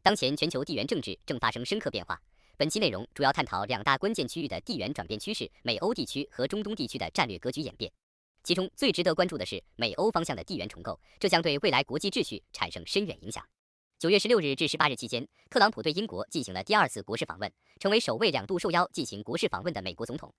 当前全球地缘政治正发生深刻变化。本期内容主要探讨两大关键区域的地缘转变趋势：美欧地区和中东地区的战略格局演变。其中最值得关注的是美欧方向的地缘重构，这将对未来国际秩序产生深远影响。9月16日至18日期间，特朗普对英国进行了第2次国事访问，成为首位2度受邀进行国事访问的美国总统。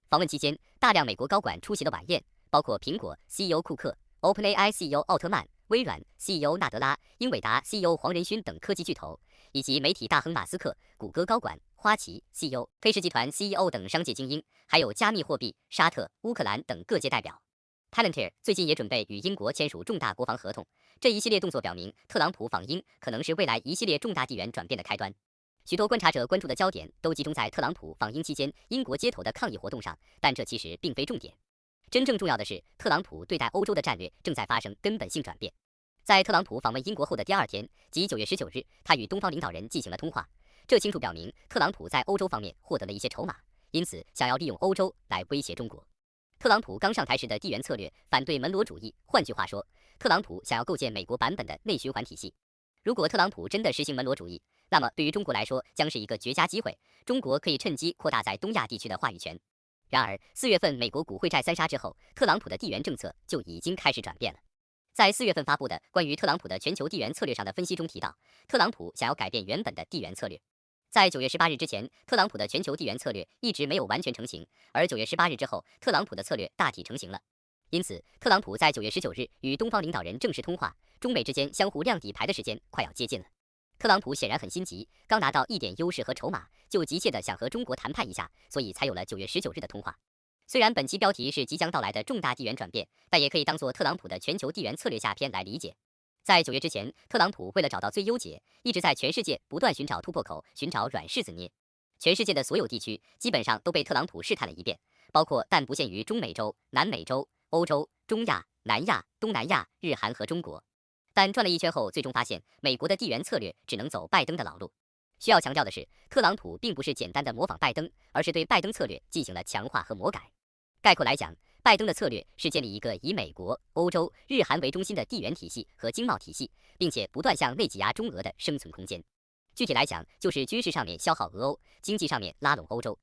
访问期间，大量美国高管出席了晚宴，包括苹果 CEO 库克、OpenAI CEO 奥特曼、微软 CEO 纳德拉、英伟达 CEO 黄仁勋等科技巨头，以及媒体大亨马斯克、谷歌高管、花旗 CEO、黑石集团 CEO 等商界精英，还有加密货币、沙特、乌克兰等各界代表。Palantir 最近也准备与英国签署重大国防合同，这一系列动作表明，特朗普访英可能是未来一系列重大地缘转变的开端。许多观察者关注的焦点都集中在特朗普访英期间英国街头的抗议活动上，但这其实并非重点。真正重要的是，特朗普对待欧洲的战略正在发生根本性转变。在特朗普访问英国后的第2天，即9月19日，他与东方领导人进行了通话，这清楚表明特朗普在欧洲方面获得了一些筹码，因此想要利用欧洲来威胁中国。特朗普刚上台时的地缘策略反对门罗主义，换句话说，特朗普想要构建美国版本的内循环体系。如果特朗普真的实行门罗主义，那么对于中国来说将是一个绝佳机会，中国可以趁机扩大在东亚地区的话语权。然而4月份美国股汇债3杀之后，特朗普的地缘政策就已经开始转变了。在4月份发布的关于特朗普的全球地缘策略上的分析中提到，特朗普想要改变原本的地缘策略。在9月18日之前，特朗普的全球地缘策略一直没有完全成型，而9月18日之后，特朗普的策略大体成型了。因此，特朗普在9月19日与东方领导人正式通话，中美之间相互亮底牌的时间快要接近了。特朗普显然很心急，刚拿到一点优势和筹码，就急切地想和中国谈判一下，所以才有了9月19日的通话。虽然本期标题是即将到来的重大地缘转变，但也可以当作特朗普的全球地缘策略下篇来理解。在9月之前，特朗普为了找到最优解，一直在全世界不断寻找突破口，寻找软柿子捏。全世界的所有地区基本上都被特朗普试探了一遍，包括但不限于中美洲、南美洲、欧洲、中亚、南亚、东南亚、日韩和中国。但转了一圈后，最终发现美国的地缘策略只能走拜登的老路。需要强调的是，特朗普并不是简单的模仿拜登，而是对拜登策略进行了强化和魔改。概括来讲，拜登的策略是建立一个以美国、欧洲、日韩为中心的地缘体系和经贸体系，并且不断向内挤压中俄的生存空间。具体来讲，就是军事上面消耗俄欧，经济上面拉拢欧洲。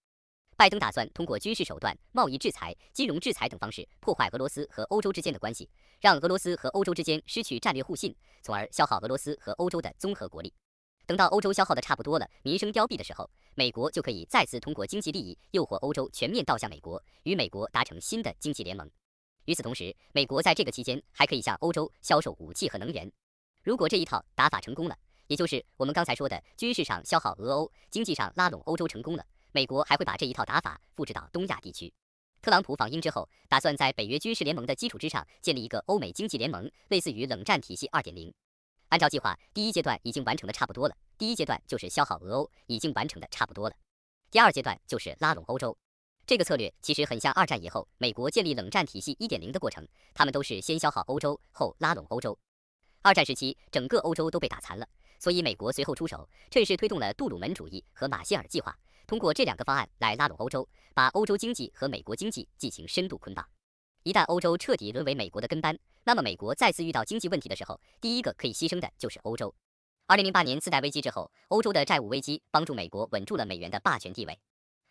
拜登打算通过军事手段、贸易制裁、金融制裁等方式破坏俄罗斯和欧洲之间的关系，让俄罗斯和欧洲之间失去战略互信，从而消耗俄罗斯和欧洲的综合国力。等到欧洲消耗的差不多了，民生凋敝的时候，美国就可以再次通过经济利益诱惑欧洲全面倒向美国，与美国达成新的经济联盟。与此同时，美国在这个期间还可以向欧洲销售武器和能源。如果这一套打法成功了，也就是我们刚才说的军事上消耗俄欧，经济上拉拢欧洲成功了，美国还会把这一套打法复制到东亚地区。特朗普访英之后，打算在北约军事联盟的基础之上建立一个欧美经济联盟，类似于冷战体系 2.0。按照计划，第一阶段已经完成的差不多了。第一阶段就是消耗俄欧，已经完成的差不多了。第2阶段就是拉拢欧洲。这个策略其实很像2战以后美国建立冷战体系 1.0 的过程，他们都是先消耗欧洲，后拉拢欧洲。2战时期，整个欧洲都被打残了，所以美国随后出手，趁势推动了杜鲁门主义和马歇尔计划，通过这2个方案来拉拢欧洲，把欧洲经济和美国经济进行深度捆绑。一旦欧洲彻底沦为美国的跟班，那么美国再次遇到经济问题的时候，第一个可以牺牲的就是欧洲。2008年次贷危机之后，欧洲的债务危机帮助美国稳住了美元的霸权地位。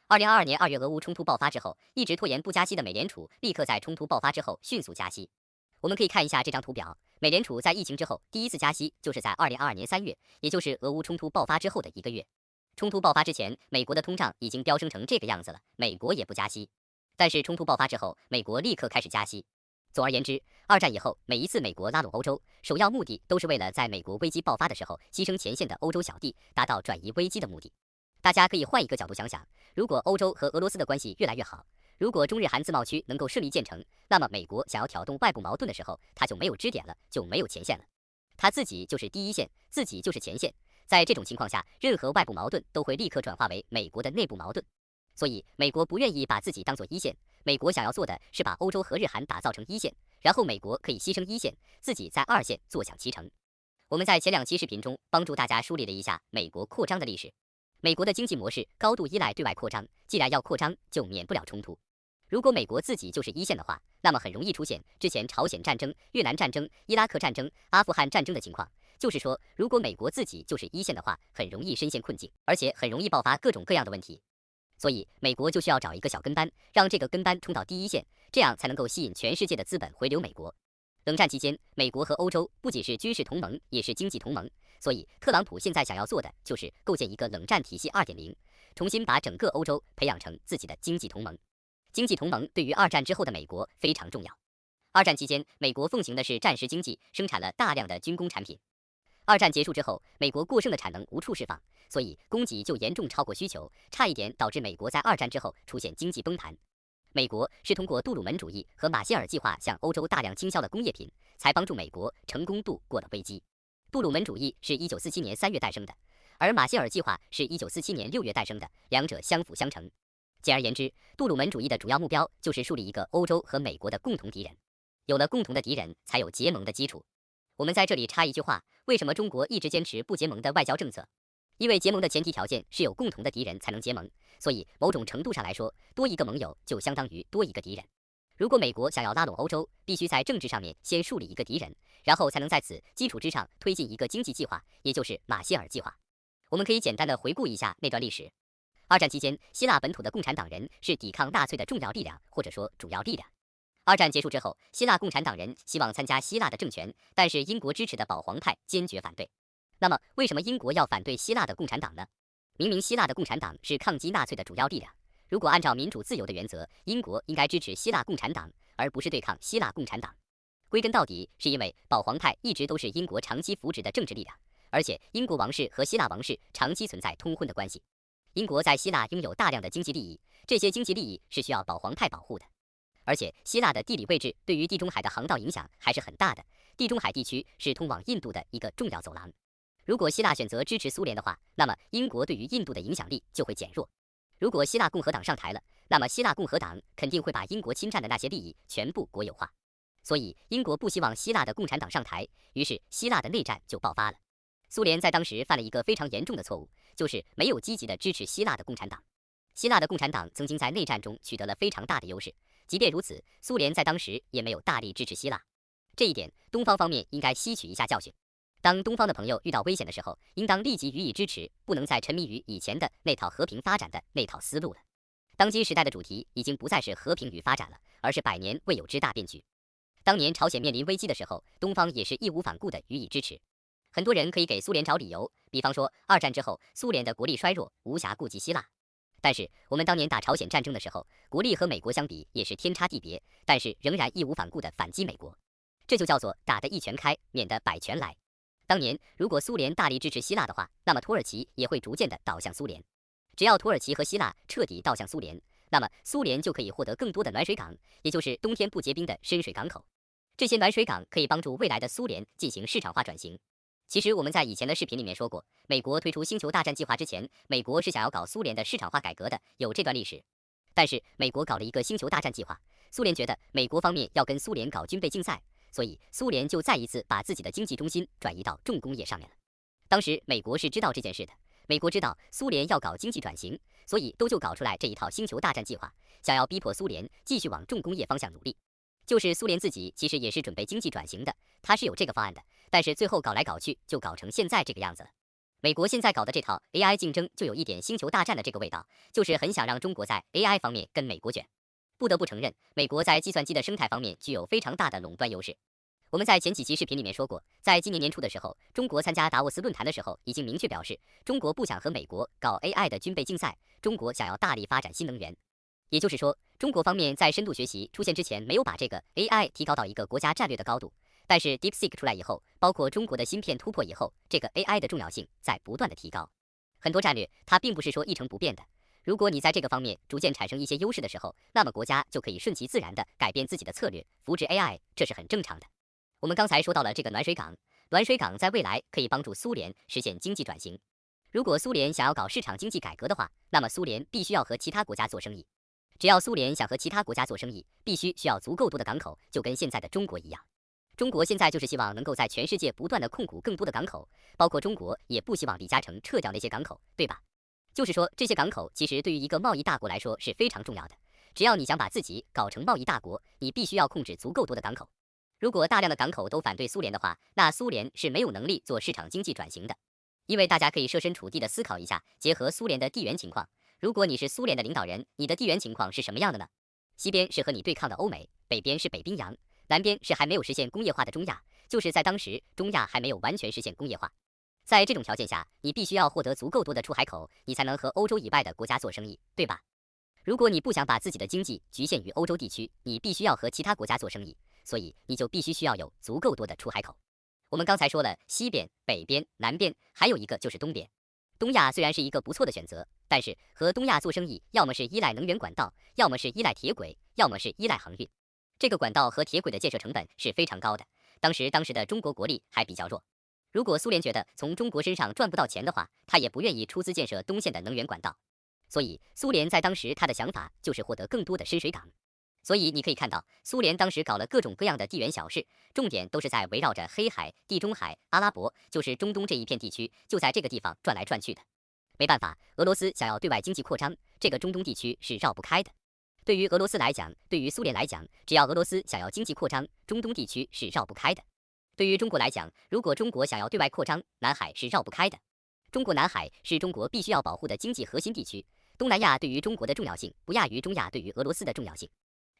2022年2月俄乌冲突爆发之后，一直拖延不加息的美联储立刻在冲突爆发之后迅速加息。我们可以看一下这张图表，美联储在疫情之后第一次加息就是在2022年3月，也就是俄乌冲突爆发之后的1个月。冲突爆发之前，美国的通胀已经飙升成这个样子了，美国也不加息。但是冲突爆发之后，美国立刻开始加息。总而言之，2战以后每一次美国拉拢欧洲，首要目的都是为了在美国危机爆发的时候牺牲前线的欧洲小弟，达到转移危机的目的。大家可以换一个角度想想，如果欧洲和俄罗斯的关系越来越好，如果中日韩自贸区能够顺利建成，那么美国想要挑动外部矛盾的时候，他就没有支点了，就没有前线了。他自己就是第一线，自己就是前线。在这种情况下，任何外部矛盾都会立刻转化为美国的内部矛盾。所以美国不愿意把自己当作一线，美国想要做的是把欧洲和日韩打造成一线，然后美国可以牺牲一线，自己在2线坐享其成。我们在前2期视频中帮助大家梳理了一下美国扩张的历史。美国的经济模式高度依赖对外扩张，既然要扩张，就免不了冲突。如果美国自己就是一线的话，那么很容易出现之前朝鲜战争、越南战争、伊拉克战争、阿富汗战争的情况，就是说，如果美国自己就是一线的话，很容易深陷困境，而且很容易爆发各种各样的问题。所以，美国就需要找一个小跟班，让这个跟班冲到第一线，这样才能够吸引全世界的资本回流美国。冷战期间，美国和欧洲不仅是军事同盟，也是经济同盟。所以，特朗普现在想要做的就是构建一个冷战体系2.0，重新把整个欧洲培养成自己的经济同盟。经济同盟对于二战之后的美国非常重要。二战期间，美国奉行的是战时经济，生产了大量的军工产品。二战结束之后，美国过剩的产能无处释放，所以供给就严重超过需求，差一点导致美国在二战之后出现经济崩盘。美国是通过杜鲁门主义和马歇尔计划向欧洲大量倾销的工业品，才帮助美国成功度过了危机。杜鲁门主义是1947年3月诞生的，而马歇尔计划是1947年6月诞生的，两者相辅相成。简而言之，杜鲁门主义的主要目标就是树立一个欧洲和美国的共同敌人。有了共同的敌人，才有结盟的基础。我们在这里插一句话，为什么中国一直坚持不结盟的外交政策？因为结盟的前提条件是有共同的敌人才能结盟，所以某种程度上来说，多一个盟友就相当于多一个敌人。如果美国想要拉拢欧洲，必须在政治上面先树立一个敌人，然后才能在此基础之上推进一个经济计划，也就是马歇尔计划。我们可以简单的回顾一下那段历史。二战期间，希腊本土的共产党人是抵抗纳粹的重要力量，或者说主要力量。二战结束之后，希腊共产党人希望参加希腊的政权，但是英国支持的保皇派坚决反对。那么，为什么英国要反对希腊的共产党呢？明明希腊的共产党是抗击纳粹的主要力量，如果按照民主自由的原则，英国应该支持希腊共产党，而不是对抗希腊共产党。归根到底，是因为保皇派一直都是英国长期扶植的政治力量，而且英国王室和希腊王室长期存在通婚的关系。英国在希腊拥有大量的经济利益，这些经济利益是需要保皇派保护的。而且，希腊的地理位置对于地中海的航道影响还是很大的。地中海地区是通往印度的一个重要走廊。如果希腊选择支持苏联的话，那么英国对于印度的影响力就会减弱。如果希腊共和党上台了，那么希腊共和党肯定会把英国侵占的那些利益全部国有化。所以，英国不希望希腊的共产党上台，于是希腊的内战就爆发了。苏联在当时犯了一个非常严重的错误，就是没有积极的支持希腊的共产党。希腊的共产党曾经在内战中取得了非常大的优势。即便如此，苏联在当时也没有大力支持希腊，这一点东方方面应该吸取一下教训。当东方的朋友遇到危险的时候，应当立即予以支持，不能再沉迷于以前的那套和平发展的那套思路了。当今时代的主题已经不再是和平与发展了，而是百年未有之大变局。当年朝鲜面临危机的时候，东方也是义无反顾地予以支持。很多人可以给苏联找理由，比方说二战之后苏联的国力衰弱，无暇顾及希腊。但是我们当年打朝鲜战争的时候，国力和美国相比也是天差地别，但是仍然义无反顾地反击美国，这就叫做打得一拳开，免得百拳来。当年如果苏联大力支持希腊的话，那么土耳其也会逐渐地倒向苏联。只要土耳其和希腊彻底倒向苏联，那么苏联就可以获得更多的暖水港，也就是冬天不结冰的深水港口。这些暖水港可以帮助未来的苏联进行市场化转型。其实我们在以前的视频里面说过，美国推出星球大战计划之前，美国是想要搞苏联的市场化改革的，有这段历史。但是美国搞了一个星球大战计划，苏联觉得美国方面要跟苏联搞军备竞赛，所以苏联就再一次把自己的经济中心转移到重工业上面了。当时美国是知道这件事的，美国知道苏联要搞经济转型，所以就搞出来这一套星球大战计划，想要逼迫苏联继续往重工业方向努力。就是苏联自己其实也是准备经济转型的，他是有这个方案的，但是最后搞来搞去就搞成现在这个样子了。美国现在搞的这套 AI 竞争就有一点星球大战的这个味道，就是很想让中国在 AI 方面跟美国卷。不得不承认，美国在计算机的生态方面具有非常大的垄断优势。我们在前几期视频里面说过，在今年年初的时候，中国参加达沃斯论坛的时候，已经明确表示，中国不想和美国搞 AI 的军备竞赛，中国想要大力发展新能源。也就是说，中国方面在深度学习出现之前，没有把这个 AI 提高到一个国家战略的高度。但是 DeepSeek 出来以后，包括中国的芯片突破以后，这个 AI 的重要性在不断的提高。很多战略它并不是说一成不变的，如果你在这个方面逐渐产生一些优势的时候，那么国家就可以顺其自然的改变自己的策略，扶植 AI， 这是很正常的。我们刚才说到了这个暖水港，暖水港在未来可以帮助苏联实现经济转型。如果苏联想要搞市场经济改革的话，那么苏联必须要和其他国家做生意。只要苏联想和其他国家做生意，必须需要足够多的港口，就跟现在的中国一样。中国现在就是希望能够在全世界不断的控股更多的港口，包括中国也不希望李嘉诚撤掉那些港口，对吧？就是说这些港口其实对于一个贸易大国来说是非常重要的。只要你想把自己搞成贸易大国，你必须要控制足够多的港口。如果大量的港口都反对苏联的话，那苏联是没有能力做市场经济转型的。因为大家可以设身处地的思考一下，结合苏联的地缘情况，如果你是苏联的领导人，你的地缘情况是什么样的呢？西边是和你对抗的欧美，北边是北冰洋，南边是还没有实现工业化的中亚，就是在当时中亚还没有完全实现工业化。在这种条件下，你必须要获得足够多的出海口，你才能和欧洲以外的国家做生意，对吧？如果你不想把自己的经济局限于欧洲地区，你必须要和其他国家做生意，所以你就必须需要有足够多的出海口。我们刚才说了西边、北边、南边，还有一个就是东边。东亚虽然是一个不错的选择，但是和东亚做生意，要么是依赖能源管道，要么是依赖铁轨，要么是依赖航运。这个管道和铁轨的建设成本是非常高的，当时的中国国力还比较弱。如果苏联觉得从中国身上赚不到钱的话，他也不愿意出资建设东线的能源管道。所以苏联在当时他的想法就是获得更多的深水港。所以你可以看到，苏联当时搞了各种各样的地缘小事，重点都是在围绕着黑海、地中海、阿拉伯，就是中东这一片地区，就在这个地方转来转去的。没办法，俄罗斯想要对外经济扩张，这个中东地区是绕不开的。对于俄罗斯来讲，对于苏联来讲，只要俄罗斯想要经济扩张，中东地区是绕不开的。对于中国来讲，如果中国想要对外扩张，南海是绕不开的。中国南海是中国必须要保护的经济核心地区，东南亚对于中国的重要性不亚于中亚对于俄罗斯的重要性。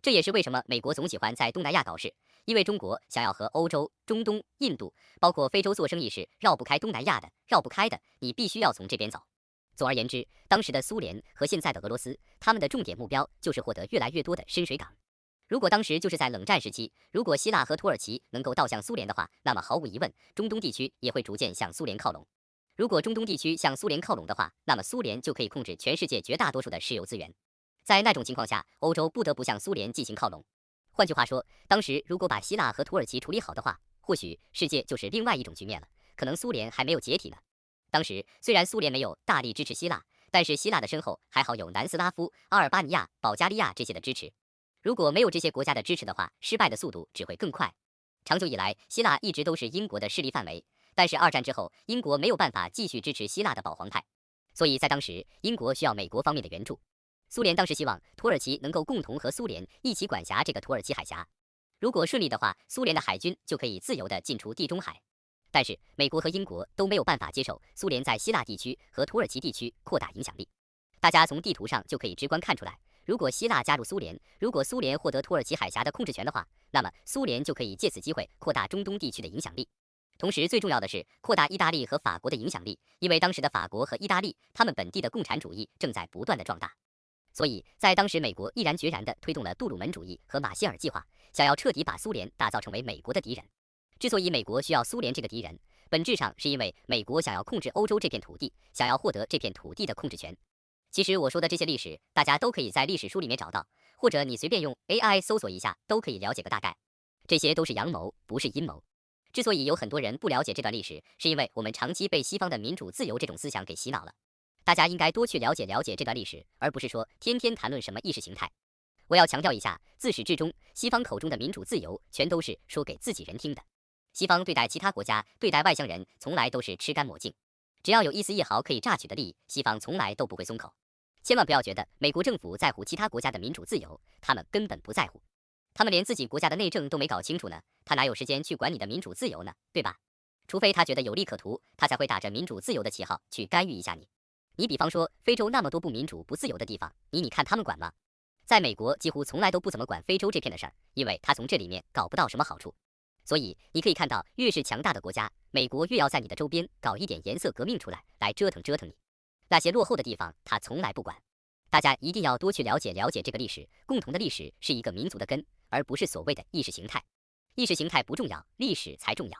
这也是为什么美国总喜欢在东南亚搞事，因为中国想要和欧洲、中东、印度，包括非洲做生意是绕不开东南亚的，绕不开的，你必须要从这边走。总而言之，当时的苏联和现在的俄罗斯，他们的重点目标就是获得越来越多的深水港。如果当时就是在冷战时期，如果希腊和土耳其能够倒向苏联的话，那么毫无疑问，中东地区也会逐渐向苏联靠拢。如果中东地区向苏联靠拢的话，那么苏联就可以控制全世界绝大多数的石油资源。在那种情况下，欧洲不得不向苏联进行靠拢。换句话说，当时如果把希腊和土耳其处理好的话，或许世界就是另外一种局面了，可能苏联还没有解体呢。当时虽然苏联没有大力支持希腊，但是希腊的身后还好有南斯拉夫、阿尔巴尼亚、保加利亚这些的支持。如果没有这些国家的支持的话，失败的速度只会更快。长久以来，希腊一直都是英国的势力范围，但是二战之后，英国没有办法继续支持希腊的保皇派，所以在当时，英国需要美国方面的援助。苏联当时希望土耳其能够共同和苏联一起管辖这个土耳其海峡，如果顺利的话，苏联的海军就可以自由地进出地中海。但是美国和英国都没有办法接受苏联在希腊地区和土耳其地区扩大影响力。大家从地图上就可以直观看出来，如果希腊加入苏联，如果苏联获得土耳其海峡的控制权的话，那么苏联就可以借此机会扩大中东地区的影响力。同时最重要的是扩大意大利和法国的影响力，因为当时的法国和意大利，他们本地的共产主义正在不断的壮大。所以在当时，美国毅然决然地推动了杜鲁门主义和马歇尔计划，想要彻底把苏联打造成为美国的敌人。之所以美国需要苏联这个敌人，本质上是因为美国想要控制欧洲这片土地，想要获得这片土地的控制权。其实我说的这些历史，大家都可以在历史书里面找到，或者你随便用 AI 搜索一下，都可以了解个大概。这些都是阳谋，不是阴谋。之所以有很多人不了解这段历史，是因为我们长期被西方的民主自由这种思想给洗脑了。大家应该多去了解这段历史，而不是说天天谈论什么意识形态。我要强调一下，自始至终，西方口中的民主自由，全都是说给自己人听的。西方对待其他国家、对待外乡人，从来都是吃干抹净。只要有一丝一毫可以榨取的利益，西方从来都不会松口。千万不要觉得美国政府在乎其他国家的民主自由，他们根本不在乎。他们连自己国家的内政都没搞清楚呢，他哪有时间去管你的民主自由呢？对吧？除非他觉得有利可图，他才会打着民主自由的旗号去干预一下你。你比方说非洲那么多不民主不自由的地方，你看他们管吗？在美国几乎从来都不怎么管非洲这片的事儿，因为他从这里面搞不到什么好处。所以你可以看到，越是强大的国家，美国越要在你的周边搞一点颜色革命出来，来折腾你。那些落后的地方他从来不管。大家一定要多去了解这个历史，共同的历史是一个民族的根，而不是所谓的意识形态。意识形态不重要，历史才重要。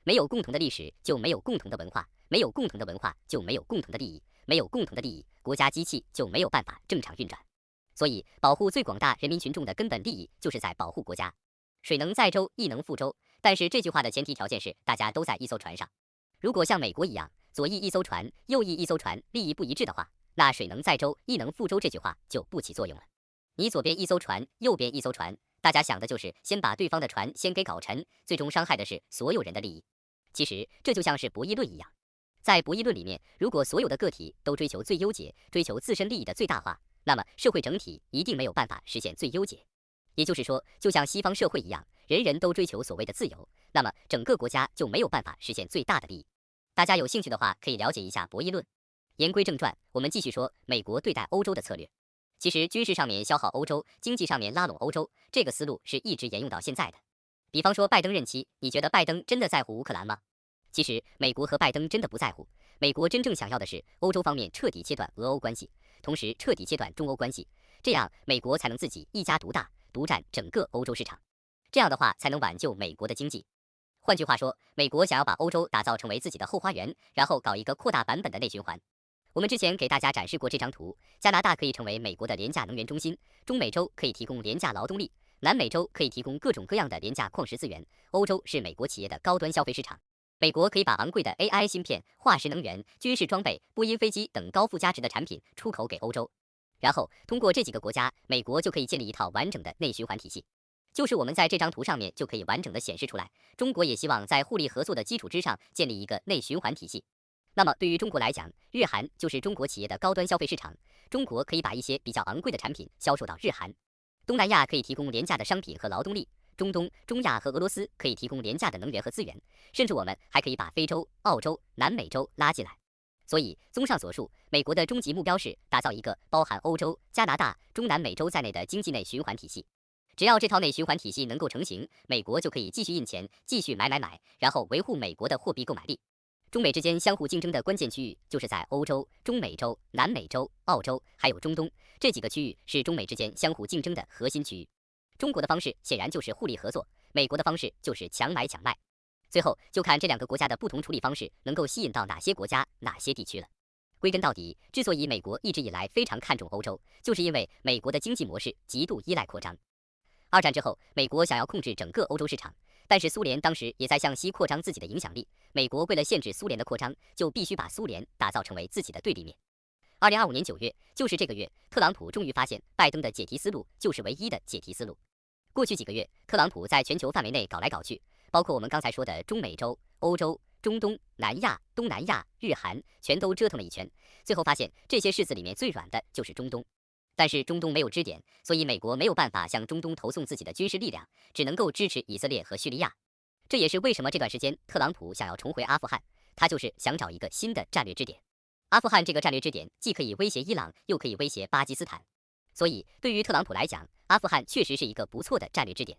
没有共同的历史，就没有共同的文化，没有共同的文化，就没有共同的利益，没有共同的利益，国家机器就没有办法正常运转。所以保护最广大人民群众的根本利益，就是在保护国家。水能载舟，亦能覆舟，但是这句话的前提条件是大家都在一艘船上。如果像美国一样，左翼一艘船，右翼一艘船，利益不一致的话，那水能载舟，亦能覆舟这句话就不起作用了。你左边一艘船，右边一艘船，大家想的就是先把对方的船先给搞沉，最终伤害的是所有人的利益。其实这就像是博弈论一样，在博弈论里面，如果所有的个体都追求最优解，追求自身利益的最大化，那么社会整体一定没有办法实现最优解。也就是说，就像西方社会一样，人人都追求所谓的自由，那么整个国家就没有办法实现最大的利益。大家有兴趣的话，可以了解一下博弈论。言归正传，我们继续说美国对待欧洲的策略。其实军事上面消耗欧洲，经济上面拉拢欧洲，这个思路是一直沿用到现在的。比方说拜登任期，你觉得拜登真的在乎乌克兰吗？其实美国和拜登真的不在乎，美国真正想要的是欧洲方面彻底切断俄欧关系，同时彻底切断中欧关系，这样美国才能自己一家独大，独占整个欧洲市场。这样的话才能挽救美国的经济。换句话说，美国想要把欧洲打造成为自己的后花园，然后搞一个扩大版本的内循环。我们之前给大家展示过这张图，加拿大可以成为美国的廉价能源中心，中美洲可以提供廉价劳动力，南美洲可以提供各种各样的廉价矿石资源，欧洲是美国企业的高端消费市场。美国可以把昂贵的 AI 芯片、化石能源、军事装备、波音飞机等高附加值的产品出口给欧洲，然后通过这几个国家，美国就可以建立一套完整的内循环体系。就是我们在这张图上面就可以完整的显示出来，中国也希望在互利合作的基础之上建立一个内循环体系。那么对于中国来讲，日韩就是中国企业的高端消费市场，中国可以把一些比较昂贵的产品销售到日韩。东南亚可以提供廉价的商品和劳动力，中东、中亚和俄罗斯可以提供廉价的能源和资源，甚至我们还可以把非洲、澳洲、南美洲拉进来。所以综上所述，美国的终极目标是打造一个包含欧洲、加拿大、中南美洲在内的经济内循环体系。只要这套内循环体系能够成型，美国就可以继续印钱，继续买，然后维护美国的货币购买力。中美之间相互竞争的关键区域就是在欧洲、中美洲、南美洲、澳洲还有中东这几个区域，是中美之间相互竞争的核心区域。中国的方式显然就是互利合作，美国的方式就是强买强卖。最后就看这两个国家的不同处理方式能够吸引到哪些国家、哪些地区了。归根到底，之所以美国一直以来非常看重欧洲，就是因为美国的经济模式极度依赖扩张。二战之后，美国想要控制整个欧洲市场，但是苏联当时也在向西扩张自己的影响力。美国为了限制苏联的扩张，就必须把苏联打造成为自己的对立面。2025年9月，就是这个月，特朗普终于发现拜登的解题思路就是唯一的解题思路。过去几个月，特朗普在全球范围内搞来搞去，包括我们刚才说的中美洲、欧洲、中东、南亚、东南亚、日韩，全都折腾了一圈，最后发现这些柿子里面最软的就是中东。但是中东没有支点，所以美国没有办法向中东投送自己的军事力量，只能够支持以色列和叙利亚。这也是为什么这段时间特朗普想要重回阿富汗，他就是想找一个新的战略支点。阿富汗这个战略支点既可以威胁伊朗，又可以威胁巴基斯坦，所以对于特朗普来讲，阿富汗确实是一个不错的战略支点。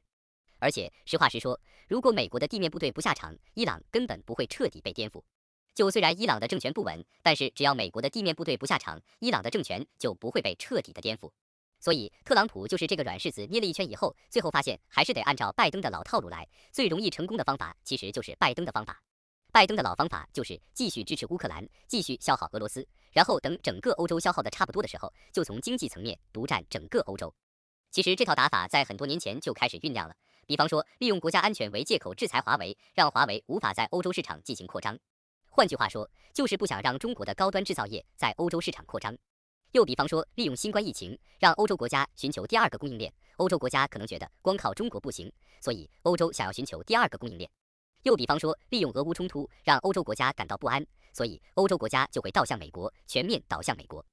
而且实话实说，如果美国的地面部队不下场，伊朗根本不会彻底被颠覆。虽然伊朗的政权不稳，但是只要美国的地面部队不下场，伊朗的政权就不会被彻底的颠覆。所以特朗普就是这个软柿子捏了一圈以后，最后发现还是得按照拜登的老套路来，最容易成功的方法其实就是拜登的方法。拜登的老方法就是继续支持乌克兰，继续消耗俄罗斯，然后等整个欧洲消耗的差不多的时候，就从经济层面独占整个欧洲。其实这套打法在很多年前就开始酝酿了，比方说利用国家安全为借口制裁华为，让华为无法在欧洲市场进行扩张。换句话说，就是不想让中国的高端制造业在欧洲市场扩张。又比方说，利用新冠疫情，让欧洲国家寻求第二个供应链。欧洲国家可能觉得光靠中国不行，所以欧洲想要寻求第二个供应链。又比方说，利用俄乌冲突，让欧洲国家感到不安，所以欧洲国家就会倒向美国，全面倒向美国。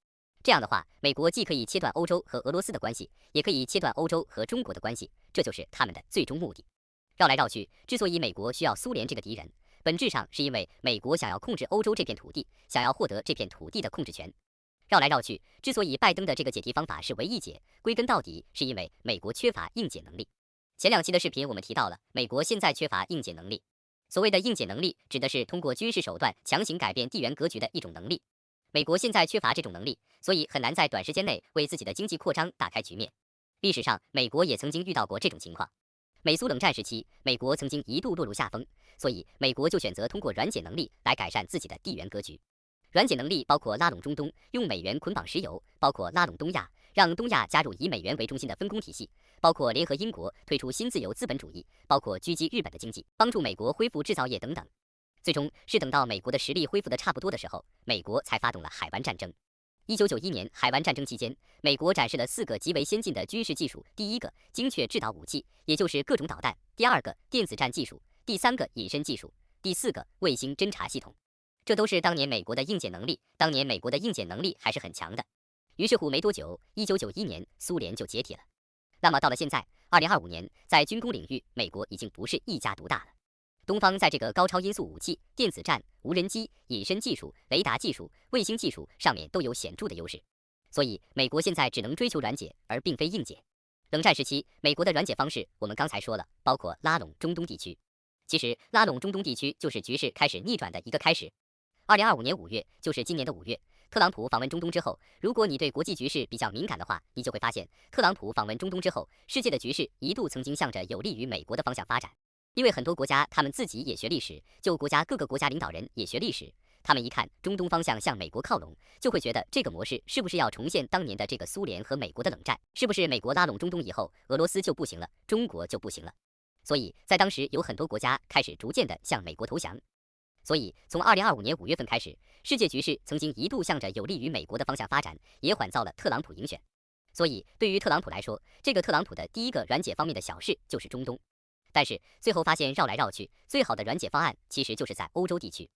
这样的话，美国既可以切断欧洲和俄罗斯的关系，也可以切断欧洲和中国的关系，这就是他们的最终目的。绕来绕去，之所以美国需要苏联这个敌人，本质上是因为美国想要控制欧洲这片土地，想要获得这片土地的控制权。绕来绕去，之所以拜登的这个解题方法是唯一解，归根到底是因为美国缺乏硬解能力。前两期的视频我们提到了，美国现在缺乏硬解能力。所谓的硬解能力，指的是通过军事手段强行改变地缘格局的一种能力。美国现在缺乏这种能力，所以很难在短时间内为自己的经济扩张打开局面。历史上，美国也曾经遇到过这种情况。美苏冷战时期，美国曾经一度落入下风，所以美国就选择通过软解能力来改善自己的地缘格局。软解能力包括拉拢中东，用美元捆绑石油；包括拉拢东亚，让东亚加入以美元为中心的分工体系；包括联合英国推出新自由资本主义；包括狙击日本的经济，帮助美国恢复制造业等等。最终是等到美国的实力恢复的差不多的时候，美国才发动了海湾战争。1991年海湾战争期间，美国展示了4个极为先进的军事技术：第一个，精确制导武器，也就是各种导弹；第二个，电子战技术；第三个，隐身技术；第四个，卫星侦察系统。这都是当年美国的硬解能力，当年美国的硬解能力还是很强的。于是乎没多久，1991年苏联就解体了。那么到了现在，2025年，在军工领域，美国已经不是一家独大了。东方在这个高超音速武器、电子战、无人机、隐身技术、雷达技术、卫星技术上面都有显著的优势，所以美国现在只能追求软解，而并非硬解。冷战时期，美国的软解方式我们刚才说了，包括拉拢中东地区。其实拉拢中东地区就是局势开始逆转的一个开始。2025年5月，就是今年的5月，特朗普访问中东之后，如果你对国际局势比较敏感的话，你就会发现，特朗普访问中东之后，世界的局势一度曾经向着有利于美国的方向发展。因为很多国家他们自己也学历史，就国家各个国家领导人也学历史，他们一看中东方向向美国靠拢，就会觉得这个模式是不是要重现当年的这个苏联和美国的冷战？是不是美国拉拢中东以后，俄罗斯就不行了，中国就不行了？所以在当时有很多国家开始逐渐的向美国投降。所以从2025年5月份开始，世界局势曾经一度向着有利于美国的方向发展，也缓造了特朗普赢选。所以对于特朗普来说，这个特朗普的第一个软解方面的小事就是中东。但是最后发现绕来绕去，最好的软解方案其实就是在欧洲地区。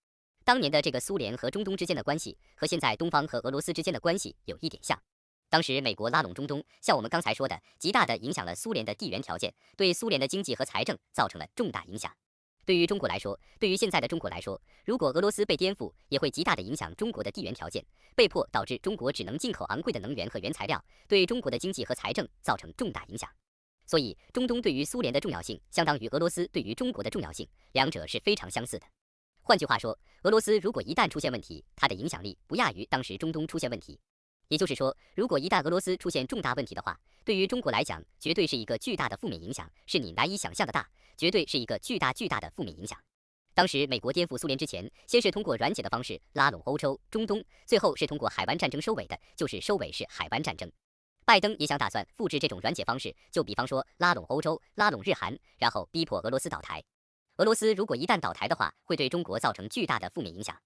当年的这个苏联和中东之间的关系，和现在东方和俄罗斯之间的关系有一点像。当时美国拉拢中东，像我们刚才说的，极大的影响了苏联的地缘条件，对苏联的经济和财政造成了重大影响。对于中国来说，对于现在的中国来说，如果俄罗斯被颠覆，也会极大的影响中国的地缘条件，被迫导致中国只能进口昂贵的能源和原材料，对中国的经济和财政造成重大影响。所以，中东对于苏联的重要性，相当于俄罗斯对于中国的重要性，两者是非常相似的。换句话说，俄罗斯如果一旦出现问题，它的影响力不亚于当时中东出现问题。也就是说，如果一旦俄罗斯出现重大问题的话，对于中国来讲，绝对是一个巨大的负面影响，是你难以想象的大，绝对是一个巨大的负面影响。当时美国颠覆苏联之前，先是通过软解的方式拉拢欧洲、中东，最后是通过海湾战争收尾的，就是收尾是海湾战争。拜登也想打算复制这种软解方式，就比方说拉拢欧洲、拉拢日韩，然后逼迫俄罗斯倒台。俄罗斯如果一旦倒台的话，会对中国造成巨大的负面影响。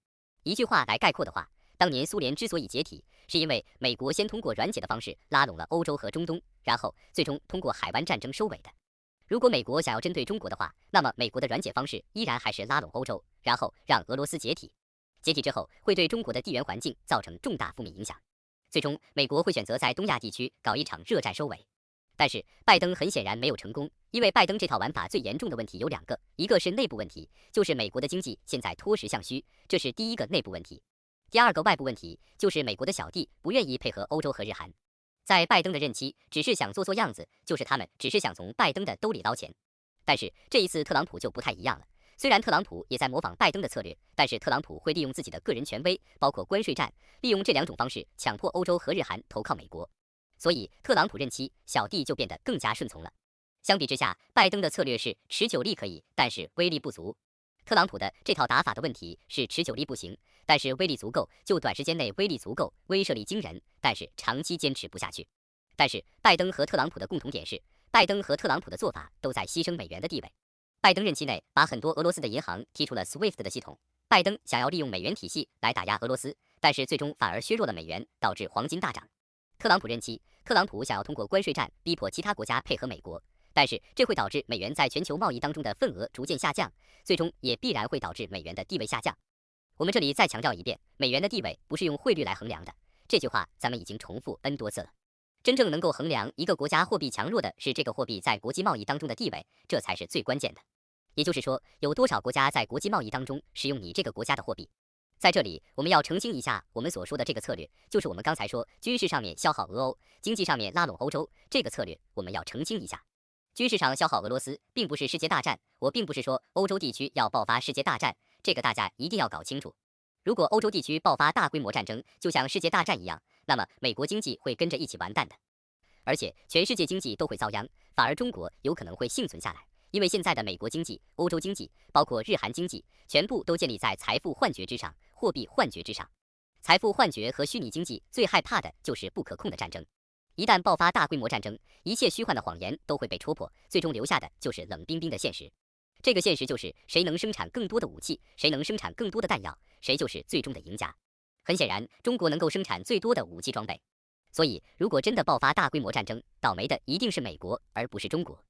一句话来概括的话，当年苏联之所以解体，是因为美国先通过软解的方式拉拢了欧洲和中东，然后最终通过海湾战争收尾的。如果美国想要针对中国的话，那么美国的软解方式依然还是拉拢欧洲，然后让俄罗斯解体。解体之后会对中国的地缘环境造成重大负面影响。最终，美国会选择在东亚地区搞一场热战收尾。但是拜登很显然没有成功，因为拜登这套玩法最严重的问题有两个，一个是内部问题，就是美国的经济现在脱实向虚，这是第一个内部问题。第二个外部问题就是美国的小弟不愿意配合欧洲和日韩，在拜登的任期只是想做样子，就是他们只是想从拜登的兜里捞钱。但是这一次特朗普就不太一样了，虽然特朗普也在模仿拜登的策略，但是特朗普会利用自己的个人权威，包括关税战，利用这两种方式强迫欧洲和日韩投靠美国。所以特朗普任期小弟就变得更加顺从了。相比之下，拜登的策略是持久力可以，但是威力不足。特朗普的这套打法的问题是持久力不行，但是威力足够，就短时间内威力足够，威慑力惊人，但是长期坚持不下去。但是拜登和特朗普的共同点是，拜登和特朗普的做法都在牺牲美元的地位。拜登任期内把很多俄罗斯的银行踢出了 SWIFT 的系统，拜登想要利用美元体系来打压俄罗斯，但是最终反而削弱了美元，导致黄金大涨。特朗普任期，特朗普想要通过关税战逼迫其他国家配合美国，但是这会导致美元在全球贸易当中的份额逐渐下降，最终也必然会导致美元的地位下降。我们这里再强调一遍，美元的地位不是用汇率来衡量的，这句话咱们已经重复 N 多次了。真正能够衡量一个国家货币强弱的是这个货币在国际贸易当中的地位，这才是最关键的。也就是说，有多少国家在国际贸易当中使用你这个国家的货币。在这里，我们要澄清一下，我们所说的这个策略，就是我们刚才说军事上面消耗俄欧，经济上面拉拢欧洲这个策略，我们要澄清一下。军事上消耗俄罗斯，并不是世界大战，我并不是说欧洲地区要爆发世界大战，这个大家一定要搞清楚。如果欧洲地区爆发大规模战争，就像世界大战一样，那么美国经济会跟着一起完蛋的，而且全世界经济都会遭殃，反而中国有可能会幸存下来。因为现在的美国经济、欧洲经济，包括日韩经济，全部都建立在财富幻觉之上、货币幻觉之上。财富幻觉和虚拟经济最害怕的就是不可控的战争。一旦爆发大规模战争，一切虚幻的谎言都会被戳破，最终留下的就是冷冰冰的现实。这个现实就是谁能生产更多的武器，谁能生产更多的弹药，谁就是最终的赢家。很显然，中国能够生产最多的武器装备。所以，如果真的爆发大规模战争，倒霉的一定是美国，而不是中国。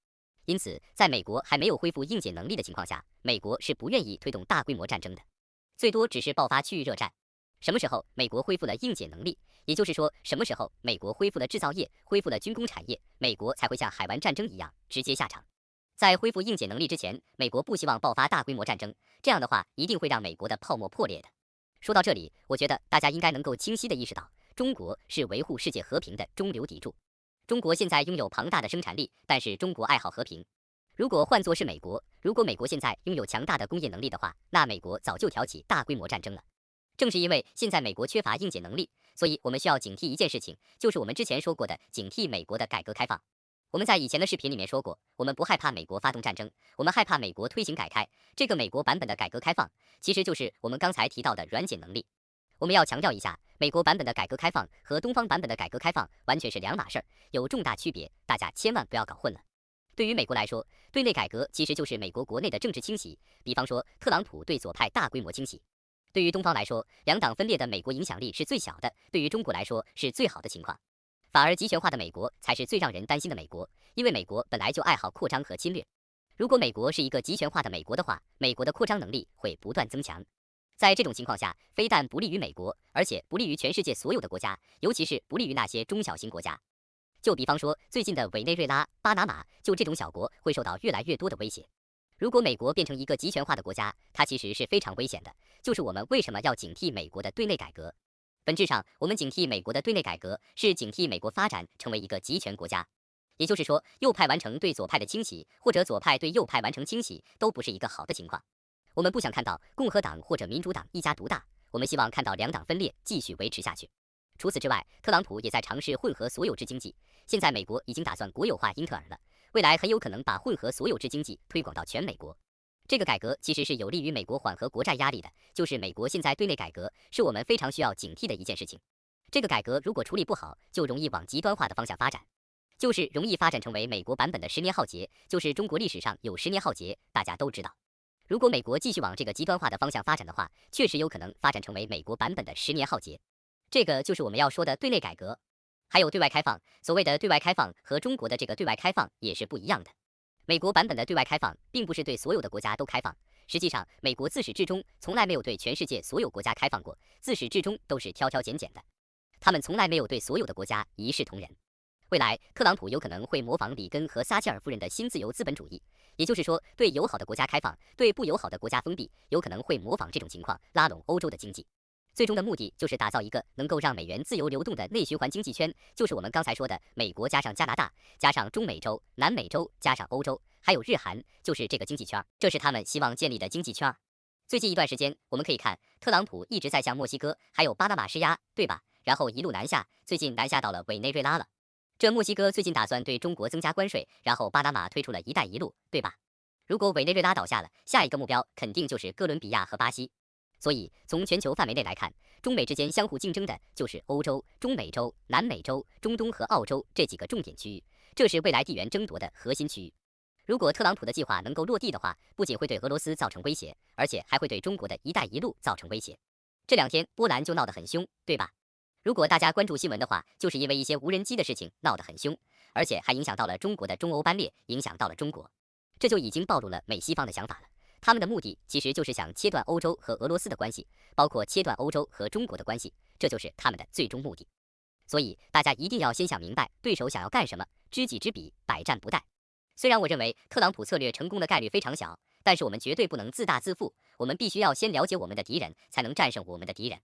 因此，在美国还没有恢复应解能力的情况下，美国是不愿意推动大规模战争的，最多只是爆发区域热战。什么时候美国恢复了硬件能力，也就是说，什么时候美国恢复了制造业，恢复了军工产业，美国才会像海湾战争一样直接下场。在恢复硬件能力之前，美国不希望爆发大规模战争，这样的话一定会让美国的泡沫破裂的。说到这里，我觉得大家应该能够清晰地意识到，中国是维护世界和平的中流砥柱。中国现在拥有庞大的生产力，但是中国爱好和平。如果换作是美国，如果美国现在拥有强大的工业能力的话，那美国早就挑起大规模战争了。正是因为现在美国缺乏硬件能力，所以我们需要警惕一件事情，就是我们之前说过的警惕美国的改革开放。我们在以前的视频里面说过，我们不害怕美国发动战争，我们害怕美国推行改开。这个美国版本的改革开放，其实就是我们刚才提到的软件能力。我们要强调一下，美国版本的改革开放和东方版本的改革开放完全是两码事儿，有重大区别，大家千万不要搞混了。对于美国来说，对内改革其实就是美国国内的政治清洗，比方说特朗普对左派大规模清洗。对于东方来说，两党分裂的美国影响力是最小的，对于中国来说是最好的情况。反而集权化的美国才是最让人担心的美国，因为美国本来就爱好扩张和侵略。如果美国是一个集权化的美国的话，美国的扩张能力会不断增强。在这种情况下，非但不利于美国，而且不利于全世界所有的国家，尤其是不利于那些中小型国家。就比方说最近的委内瑞拉、巴拿马，就这种小国会受到越来越多的威胁。如果美国变成一个集权化的国家，它其实是非常危险的。就是我们为什么要警惕美国的对内改革？本质上，我们警惕美国的对内改革，是警惕美国发展成为一个集权国家。也就是说，右派完成对左派的清洗，或者左派对右派完成清洗，都不是一个好的情况。我们不想看到共和党或者民主党一家独大，我们希望看到两党分裂继续维持下去。除此之外，特朗普也在尝试混合所有制经济。现在美国已经打算国有化英特尔了，未来很有可能把混合所有制经济推广到全美国。这个改革其实是有利于美国缓和国债压力的，就是美国现在对内改革是我们非常需要警惕的一件事情。这个改革如果处理不好，就容易往极端化的方向发展，就是容易发展成为美国版本的10年浩劫，就是中国历史上有10年浩劫，大家都知道。如果美国继续往这个极端化的方向发展的话，确实有可能发展成为美国版本的10年浩劫。这个就是我们要说的对内改革。还有对外开放，所谓的对外开放和中国的这个对外开放也是不一样的。美国版本的对外开放并不是对所有的国家都开放，实际上美国自始至终从来没有对全世界所有国家开放过，自始至终都是挑挑拣拣的。他们从来没有对所有的国家一视同仁。未来特朗普有可能会模仿里根和撒切尔夫人的新自由资本主义，也就是说对友好的国家开放，对不友好的国家封闭，有可能会模仿这种情况拉拢欧洲的经济。最终的目的就是打造一个能够让美元自由流动的内循环经济圈，就是我们刚才说的美国加上加拿大，加上中美洲、南美洲，加上欧洲，还有日韩，就是这个经济圈，这是他们希望建立的经济圈。最近一段时间，我们可以看特朗普一直在向墨西哥还有巴拿马施压，对吧？然后一路南下，最近南下到了委内瑞拉了。这墨西哥最近打算对中国增加关税，然后巴拿马推出了一带一路，对吧？如果委内瑞拉倒下了，下一个目标肯定就是哥伦比亚和巴西。所以从全球范围内来看，中美之间相互竞争的就是欧洲、中美洲、南美洲、中东和澳洲这几个重点区域，这是未来地缘争夺的核心区域。如果特朗普的计划能够落地的话，不仅会对俄罗斯造成威胁，而且还会对中国的一带一路造成威胁。这2天波兰就闹得很凶，对吧？如果大家关注新闻的话，就是因为一些无人机的事情闹得很凶，而且还影响到了中国的中欧班列，影响到了中国，这就已经暴露了美西方的想法了。他们的目的其实就是想切断欧洲和俄罗斯的关系，包括切断欧洲和中国的关系，这就是他们的最终目的。所以大家一定要先想明白对手想要干什么，知己知彼，百战不殆。虽然我认为特朗普策略成功的概率非常小，但是我们绝对不能自大自负，我们必须要先了解我们的敌人，才能战胜我们的敌人。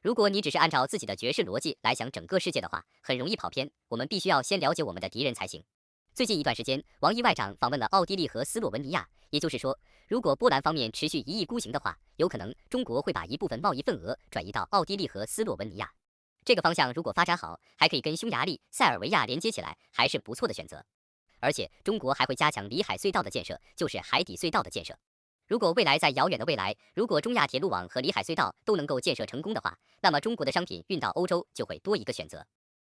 如果你只是按照自己的绝世逻辑来想整个世界的话，很容易跑偏，我们必须要先了解我们的敌人才行。最近一段时间，王毅外长访问了奥地利和斯洛文尼亚，也就是说，如果波兰方面持续一意孤行的话，有可能中国会把一部分贸易份额转移到奥地利和斯洛文尼亚。这个方向如果发展好，还可以跟匈牙利、塞尔维亚连接起来，还是不错的选择。而且中国还会加强里海隧道的建设，就是海底隧道的建设。如果未来在遥远的未来，如果中亚铁路网和里海隧道都能够建设成功的话，那么中国的商品运到欧洲就会多一个选择。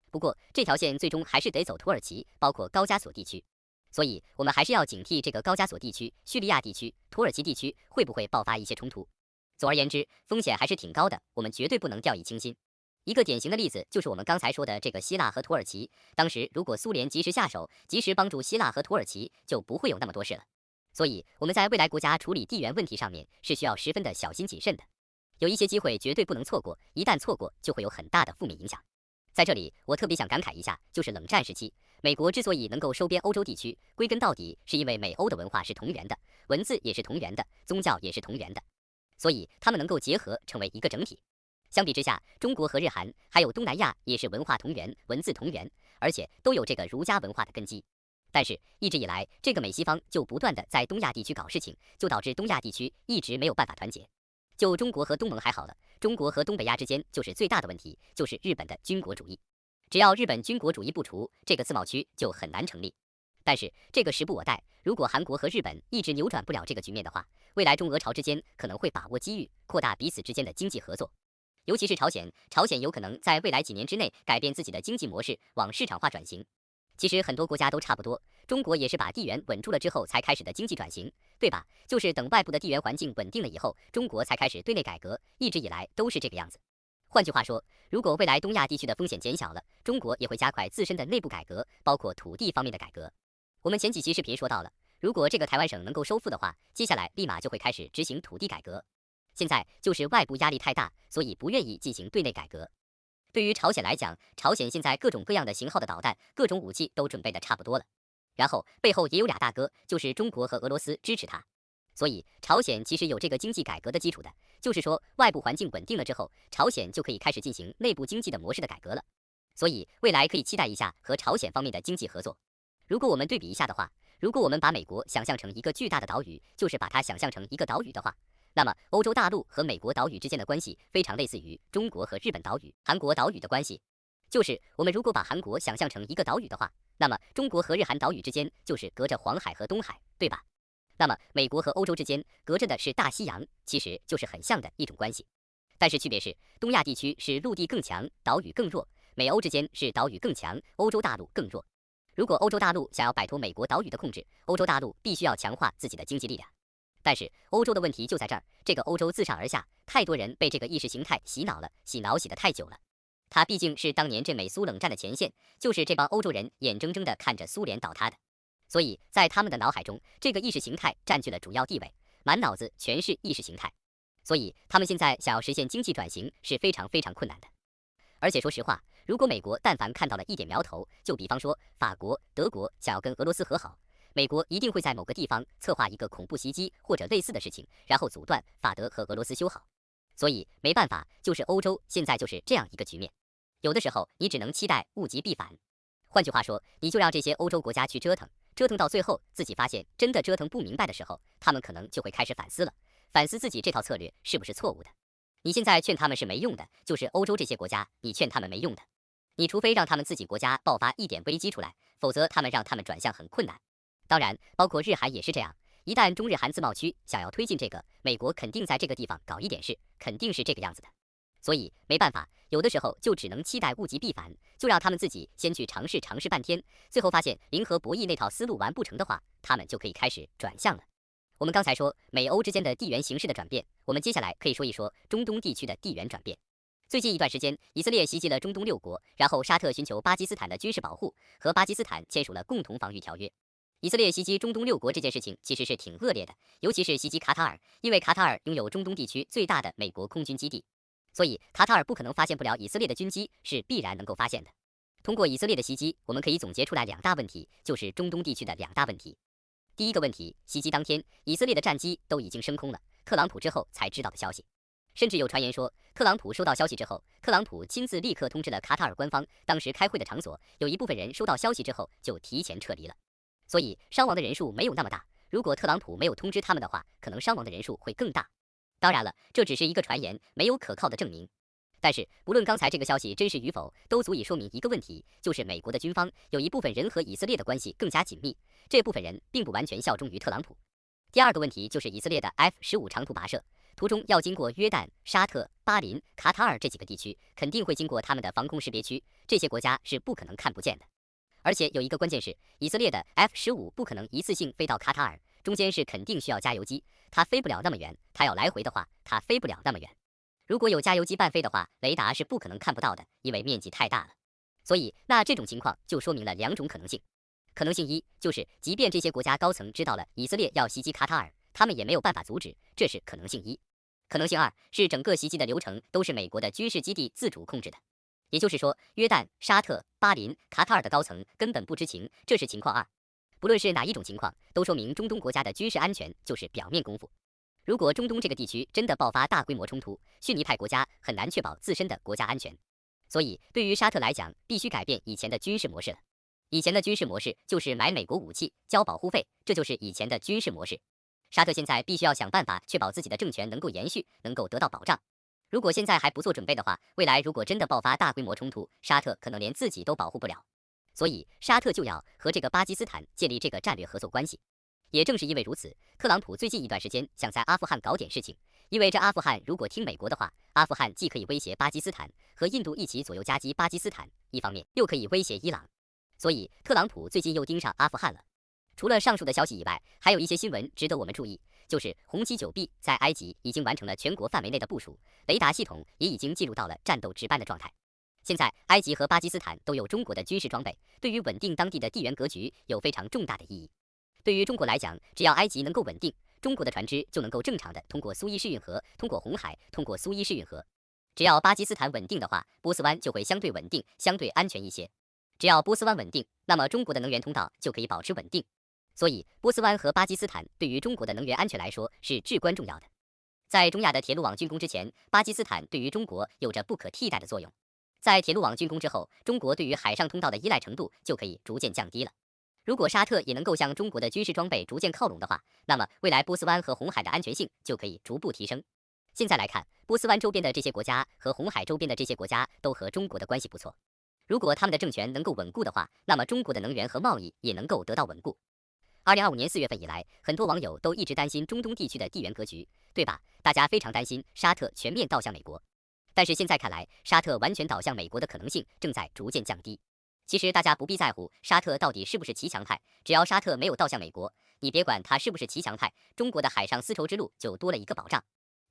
不过这条线最终还是得走土耳其，包括高加索地区，所以我们还是要警惕这个高加索地区、叙利亚地区、土耳其地区会不会爆发一些冲突。总而言之，风险还是挺高的，我们绝对不能掉以轻心。一个典型的例子就是我们刚才说的这个希腊和土耳其，当时如果苏联及时下手，及时帮助希腊和土耳其，就不会有那么多事了。所以我们在未来国家处理地缘问题上面是需要十分的小心谨慎的。有一些机会绝对不能错过，一旦错过就会有很大的负面影响。在这里，我特别想感慨一下，就是冷战时期，美国之所以能够收编欧洲地区，归根到底是因为美欧的文化是同源的，文字也是同源的，宗教也是同源的，所以他们能够结合成为一个整体。相比之下，中国和日韩还有东南亚也是文化同源、文字同源，而且都有这个儒家文化的根基。但是，一直以来，这个美西方就不断的在东亚地区搞事情，就导致东亚地区一直没有办法团结。就中国和东盟还好了，中国和东北亚之间就是最大的问题，就是日本的军国主义。只要日本军国主义不除，这个自贸区就很难成立。但是这个时不我待，如果韩国和日本一直扭转不了这个局面的话，未来中俄朝之间可能会把握机遇，扩大彼此之间的经济合作。尤其是朝鲜，朝鲜有可能在未来几年之内改变自己的经济模式，往市场化转型。其实很多国家都差不多，中国也是把地缘稳住了之后才开始的经济转型，对吧？就是等外部的地缘环境稳定了以后，中国才开始对内改革，一直以来都是这个样子。换句话说，如果未来东亚地区的风险减小了，中国也会加快自身的内部改革，包括土地方面的改革。我们前几期视频说到了，如果这个台湾省能够收复的话，接下来立马就会开始执行土地改革。现在就是外部压力太大，所以不愿意进行对内改革。对于朝鲜来讲，朝鲜现在各种各样的型号的导弹、各种武器都准备的差不多了，然后背后也有俩大哥，就是中国和俄罗斯支持他，所以朝鲜其实有这个经济改革的基础的，就是说外部环境稳定了之后，朝鲜就可以开始进行内部经济的模式的改革了，所以未来可以期待一下和朝鲜方面的经济合作。如果我们对比一下的话，如果我们把美国想象成一个巨大的岛屿，就是把它想象成一个岛屿的话，那么欧洲大陆和美国岛屿之间的关系非常类似于中国和日本岛屿、韩国岛屿的关系。就是我们如果把韩国想象成一个岛屿的话，那么中国和日韩岛屿之间就是隔着黄海和东海，对吧？那么美国和欧洲之间隔着的是大西洋，其实就是很像的一种关系。但是区别是，东亚地区是陆地更强，岛屿更弱；美欧之间是岛屿更强，欧洲大陆更弱。如果欧洲大陆想要摆脱美国岛屿的控制，欧洲大陆必须要强化自己的经济力量。但是欧洲的问题就在这儿，这个欧洲自上而下，太多人被这个意识形态洗脑了，洗脑洗得太久了。它毕竟是当年这美苏冷战的前线，就是这帮欧洲人眼睁睁地看着苏联倒塌的，所以在他们的脑海中，这个意识形态占据了主要地位，满脑子全是意识形态，所以他们现在想要实现经济转型是非常非常困难的。而且说实话，如果美国但凡看到了一点苗头，就比方说法国、德国想要跟俄罗斯和好，美国一定会在某个地方策划一个恐怖袭击或者类似的事情，然后阻断法德和俄罗斯修好。所以没办法，就是欧洲现在就是这样一个局面。有的时候你只能期待物极必反。换句话说，你就让这些欧洲国家去折腾，折腾到最后自己发现真的折腾不明白的时候，他们可能就会开始反思了，反思自己这套策略是不是错误的。你现在劝他们是没用的，就是欧洲这些国家，你劝他们没用的。你除非让他们自己国家爆发一点危机出来，否则他们让他们转向很困难。当然，包括日韩也是这样。一旦中日韩自贸区想要推进这个，美国肯定在这个地方搞一点事，肯定是这个样子的。所以没办法，有的时候就只能期待物极必反，就让他们自己先去尝试半天，最后发现零和博弈那套思路完不成的话，他们就可以开始转向了。我们刚才说美欧之间的地缘形势的转变，我们接下来可以说一说中东地区的地缘转变。最近一段时间，以色列袭击了中东6国，然后沙特寻求巴基斯坦的军事保护，和巴基斯坦签署了共同防御条约。以色列袭击中东6国这件事情其实是挺恶劣的，尤其是袭击卡塔尔，因为卡塔尔拥有中东地区最大的美国空军基地，所以卡塔尔不可能发现不了以色列的军机，是必然能够发现的。通过以色列的袭击，我们可以总结出来2大问题，就是中东地区的2大问题。第一个问题，袭击当天，以色列的战机都已经升空了，特朗普之后才知道的消息。甚至有传言说，特朗普收到消息之后，特朗普亲自立刻通知了卡塔尔官方，当时开会的场所有一部分人收到消息之后就提前撤离了。所以伤亡的人数没有那么大，如果特朗普没有通知他们的话，可能伤亡的人数会更大。当然了，这只是一个传言，没有可靠的证明。但是不论刚才这个消息真实与否，都足以说明一个问题，就是美国的军方有一部分人和以色列的关系更加紧密，这部分人并不完全效忠于特朗普。第二个问题就是以色列的 F-15长途跋涉，途中要经过约旦、沙特、巴林、卡塔尔这几个地区，肯定会经过他们的防空识别区，这些国家是不可能看不见的。而且有一个关键是，以色列的 F-15不可能一次性飞到卡塔尔，中间是肯定需要加油机，它飞不了那么远，它要来回的话，它飞不了那么远。如果有加油机伴飞的话，雷达是不可能看不到的，因为面积太大了。所以，那这种情况就说明了2种可能性。可能性一就是，即便这些国家高层知道了以色列要袭击卡塔尔，他们也没有办法阻止，这是可能性一。可能性二是整个袭击的流程都是美国的军事基地自主控制的，也就是说，约旦、沙特、巴林、卡塔尔的高层根本不知情，这是情况二。不论是哪一种情况，都说明中东国家的军事安全就是表面功夫。如果中东这个地区真的爆发大规模冲突，逊尼派国家很难确保自身的国家安全。所以，对于沙特来讲，必须改变以前的军事模式了。以前的军事模式就是买美国武器、交保护费，这就是以前的军事模式。沙特现在必须要想办法确保自己的政权能够延续，能够得到保障。如果现在还不做准备的话，未来如果真的爆发大规模冲突，沙特可能连自己都保护不了。所以，沙特就要和这个巴基斯坦建立这个战略合作关系。也正是因为如此，特朗普最近一段时间想在阿富汗搞点事情，因为这阿富汗如果听美国的话，阿富汗既可以威胁巴基斯坦，和印度一起左右夹击巴基斯坦，一方面又可以威胁伊朗。所以，特朗普最近又盯上阿富汗了。除了上述的消息以外，还有一些新闻值得我们注意，就是红旗9B在埃及已经完成了全国范围内的部署，雷达系统也已经进入到了战斗值班的状态。现在，埃及和巴基斯坦都有中国的军事装备，对于稳定当地的地缘格局有非常重大的意义。对于中国来讲，只要埃及能够稳定，中国的船只就能够正常的通过苏伊士运河、通过红海、通过苏伊士运河。只要巴基斯坦稳定的话，波斯湾就会相对稳定、相对安全一些。只要波斯湾稳定，那么中国的能源通道就可以保持稳定。所以，波斯湾和巴基斯坦对于中国的能源安全来说是至关重要的。在中亚的铁路网竣工之前，巴基斯坦对于中国有着不可替代的作用。在铁路网竣工之后，中国对于海上通道的依赖程度就可以逐渐降低了。如果沙特也能够向中国的军事装备逐渐靠拢的话，那么未来波斯湾和红海的安全性就可以逐步提升。现在来看，波斯湾周边的这些国家和红海周边的这些国家都和中国的关系不错。如果他们的政权能够稳固的话，那么中国的能源和贸易也能够得到稳固。2025年4月份以来，很多网友都一直担心中东地区的地缘格局，对吧？大家非常担心沙特全面倒向美国。但是现在看来，沙特完全倒向美国的可能性正在逐渐降低。其实大家不必在乎沙特到底是不是骑墙派，只要沙特没有倒向美国，你别管他是不是骑墙派，中国的海上丝绸之路就多了一个保障。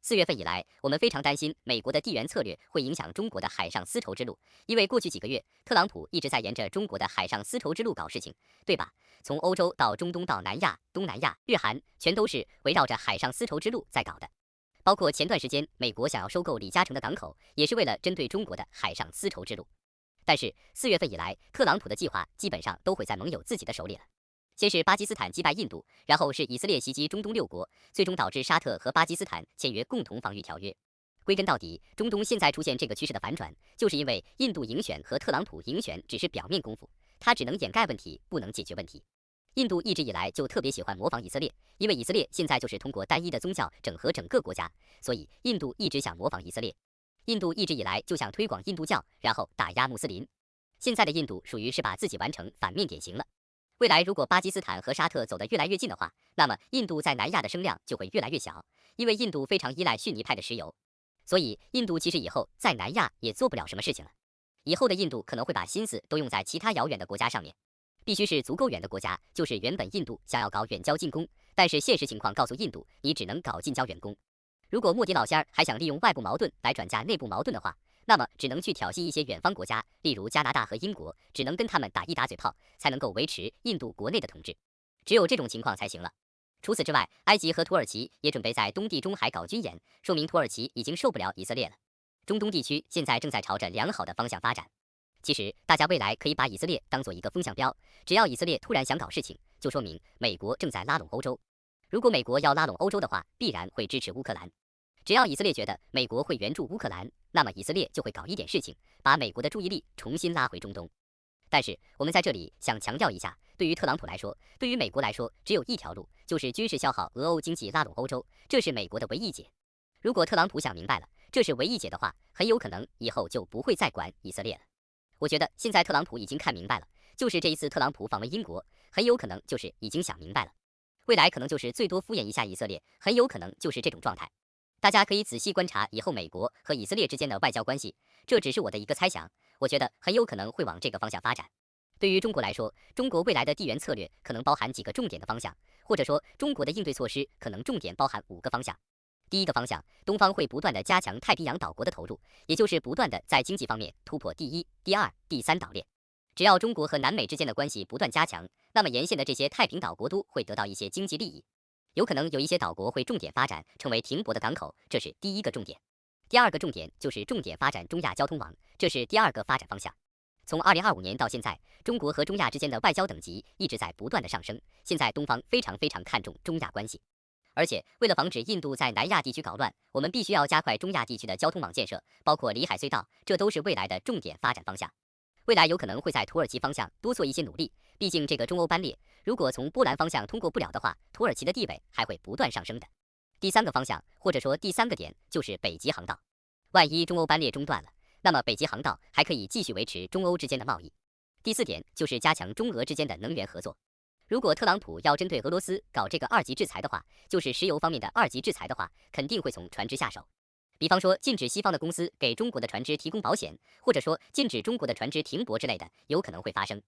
4月份以来，我们非常担心美国的地缘策略会影响中国的海上丝绸之路，因为过去几个月，特朗普一直在沿着中国的海上丝绸之路搞事情，对吧？从欧洲到中东到南亚、东南亚、日韩，全都是围绕着海上丝绸之路在搞的。包括前段时间，美国想要收购李嘉诚的港口，也是为了针对中国的海上丝绸之路。但是4月份以来，特朗普的计划基本上都会在盟友自己的手里了。先是巴基斯坦击败印度，然后是以色列袭击中东6国，最终导致沙特和巴基斯坦签约共同防御条约。归根到底，中东现在出现这个趋势的反转，就是因为印度赢选和特朗普赢选只是表面功夫，他只能掩盖问题，不能解决问题。印度一直以来就特别喜欢模仿以色列，因为以色列现在就是通过单一的宗教整合整个国家，所以印度一直想模仿以色列。印度一直以来就想推广印度教，然后打压穆斯林。现在的印度属于是把自己完成反面典型了。未来如果巴基斯坦和沙特走得越来越近的话，那么印度在南亚的声量就会越来越小，因为印度非常依赖逊尼派的石油，所以印度其实以后在南亚也做不了什么事情了。以后的印度可能会把心思都用在其他遥远的国家上面，必须是足够远的国家，就是原本印度想要搞远交近攻，但是现实情况告诉印度，你只能搞近交远攻。如果莫迪老仙儿还想利用外部矛盾来转嫁内部矛盾的话，那么只能去挑衅一些远方国家，例如加拿大和英国，只能跟他们打一打嘴炮，才能够维持印度国内的统治。只有这种情况才行了。除此之外，埃及和土耳其也准备在东地中海搞军演，说明土耳其已经受不了以色列了。中东地区现在正在朝着良好的方向发展。其实大家未来可以把以色列当做一个风向标，只要以色列突然想搞事情，就说明美国正在拉拢欧洲。如果美国要拉拢欧洲的话，必然会支持乌克兰。只要以色列觉得美国会援助乌克兰，那么以色列就会搞一点事情，把美国的注意力重新拉回中东。但是我们在这里想强调一下，对于特朗普来说，对于美国来说，只有一条路，就是军事消耗俄欧经济，拉拢欧洲，这是美国的唯一解。如果特朗普想明白了，这是唯一解的话，很有可能以后就不会再管以色列了。我觉得现在特朗普已经看明白了，就是这一次特朗普访问英国，很有可能就是已经想明白了，未来可能就是最多敷衍一下以色列，很有可能就是这种状态。大家可以仔细观察以后美国和以色列之间的外交关系，这只是我的一个猜想，我觉得很有可能会往这个方向发展。对于中国来说，中国未来的地缘策略可能包含几个重点的方向，或者说中国的应对措施可能重点包含5个方向。第一个方向，东方会不断的加强太平洋岛国的投入，也就是不断的在经济方面突破第1、第2、第3岛链。只要中国和南美之间的关系不断加强，那么沿线的这些太平岛国都会得到一些经济利益。有可能有一些岛国会重点发展成为停泊的港口，这是第一个重点。第二个重点就是重点发展中亚交通网，这是第二个发展方向。从2025年到现在，中国和中亚之间的外交等级一直在不断的上升。现在东方非常看重中亚关系，而且为了防止印度在南亚地区搞乱，我们必须要加快中亚地区的交通网建设，包括里海隧道，这都是未来的重点发展方向。未来有可能会在土耳其方向多做一些努力，毕竟这个中欧班列，如果从波兰方向通过不了的话，土耳其的地位还会不断上升的。第三个方向，或者说第三个点，就是北极航道。万一中欧班列中断了，那么北极航道还可以继续维持中欧之间的贸易。第四点就是加强中俄之间的能源合作。如果特朗普要针对俄罗斯搞这个二级制裁的话，就是石油方面的二级制裁的话，肯定会从船只下手。比方说禁止西方的公司给中国的船只提供保险，或者说禁止中国的船只停泊之类的，有可能会发生。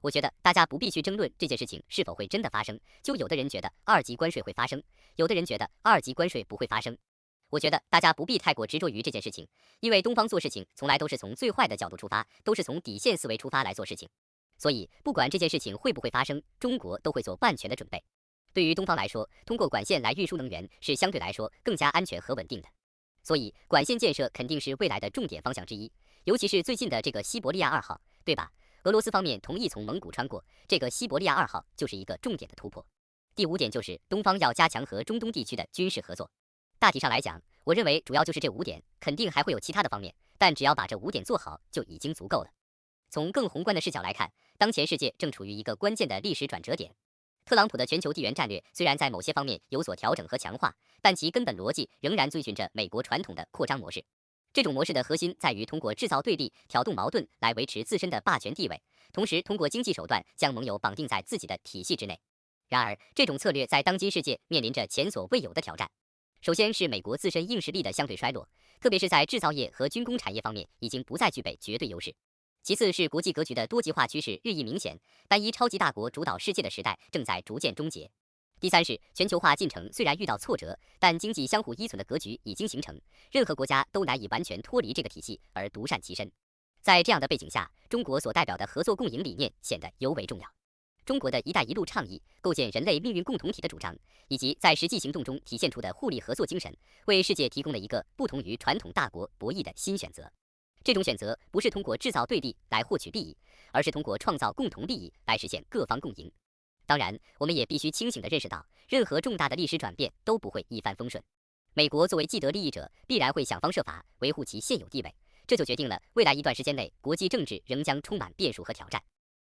我觉得大家不必去争论这件事情是否会真的发生，就有的人觉得二级关税会发生，有的人觉得二级关税不会发生。我觉得大家不必太过执着于这件事情，因为东方做事情从来都是从最坏的角度出发，都是从底线思维出发来做事情。所以不管这件事情会不会发生，中国都会做万全的准备。对于东方来说，通过管线来运输能源是相对来说更加安全和稳定的。所以管线建设肯定是未来的重点方向之一，尤其是最近的这个西伯利亚2号，对吧？俄罗斯方面同意从蒙古穿过，这个西伯利亚2号就是一个重点的突破。第5点就是东方要加强和中东地区的军事合作。大体上来讲，我认为主要就是这5点，肯定还会有其他的方面，但只要把这5点做好就已经足够了。从更宏观的视角来看，当前世界正处于一个关键的历史转折点。特朗普的全球地缘战略虽然在某些方面有所调整和强化，但其根本逻辑仍然遵循着美国传统的扩张模式。这种模式的核心在于通过制造对立、挑动矛盾来维持自身的霸权地位，同时通过经济手段将盟友绑定在自己的体系之内。然而，这种策略在当今世界面临着前所未有的挑战。首先是美国自身硬实力的相对衰落，特别是在制造业和军工产业方面已经不再具备绝对优势。其次是国际格局的多极化趋势日益明显，单一超级大国主导世界的时代正在逐渐终结。第三是全球化进程虽然遇到挫折，但经济相互依存的格局已经形成，任何国家都难以完全脱离这个体系而独善其身。在这样的背景下，中国所代表的合作共赢理念显得尤为重要。中国的一带一路倡议，构建人类命运共同体的主张，以及在实际行动中体现出的互利合作精神，为世界提供了一个不同于传统大国博弈的新选择。这种选择不是通过制造对立来获取利益，而是通过创造共同利益来实现各方共赢。当然，我们也必须清醒地认识到，任何重大的历史转变都不会一帆风顺。美国作为既得利益者，必然会想方设法维护其现有地位，这就决定了未来一段时间内国际政治仍将充满变数和挑战。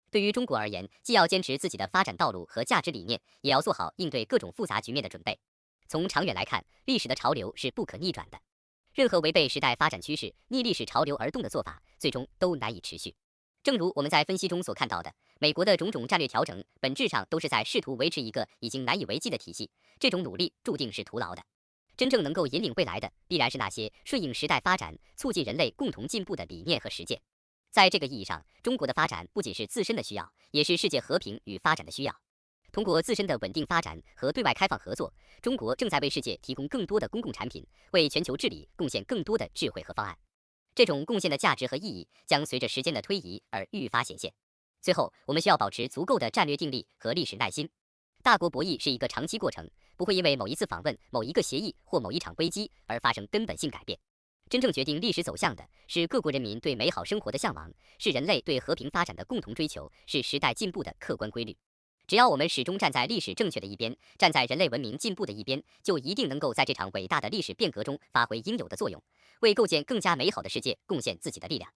对于中国而言，既要坚持自己的发展道路和价值理念，也要做好应对各种复杂局面的准备。从长远来看，历史的潮流是不可逆转的。任何违背时代发展趋势、逆历史潮流而动的做法，最终都难以持续。正如我们在分析中所看到的，美国的种种战略调整，本质上都是在试图维持一个已经难以为继的体系，这种努力注定是徒劳的。真正能够引领未来的，必然是那些顺应时代发展、促进人类共同进步的理念和实践。在这个意义上，中国的发展不仅是自身的需要，也是世界和平与发展的需要。通过自身的稳定发展和对外开放合作，中国正在为世界提供更多的公共产品，为全球治理贡献更多的智慧和方案。这种贡献的价值和意义将随着时间的推移而愈发显现。最后，我们需要保持足够的战略定力和历史耐心。大国博弈是一个长期过程，不会因为某一次访问、某一个协议或某一场危机而发生根本性改变。真正决定历史走向的是各国人民对美好生活的向往，是人类对和平发展的共同追求，是时代进步的客观规律。只要我们始终站在历史正确的一边，站在人类文明进步的一边，就一定能够在这场伟大的历史变革中发挥应有的作用，为构建更加美好的世界贡献自己的力量。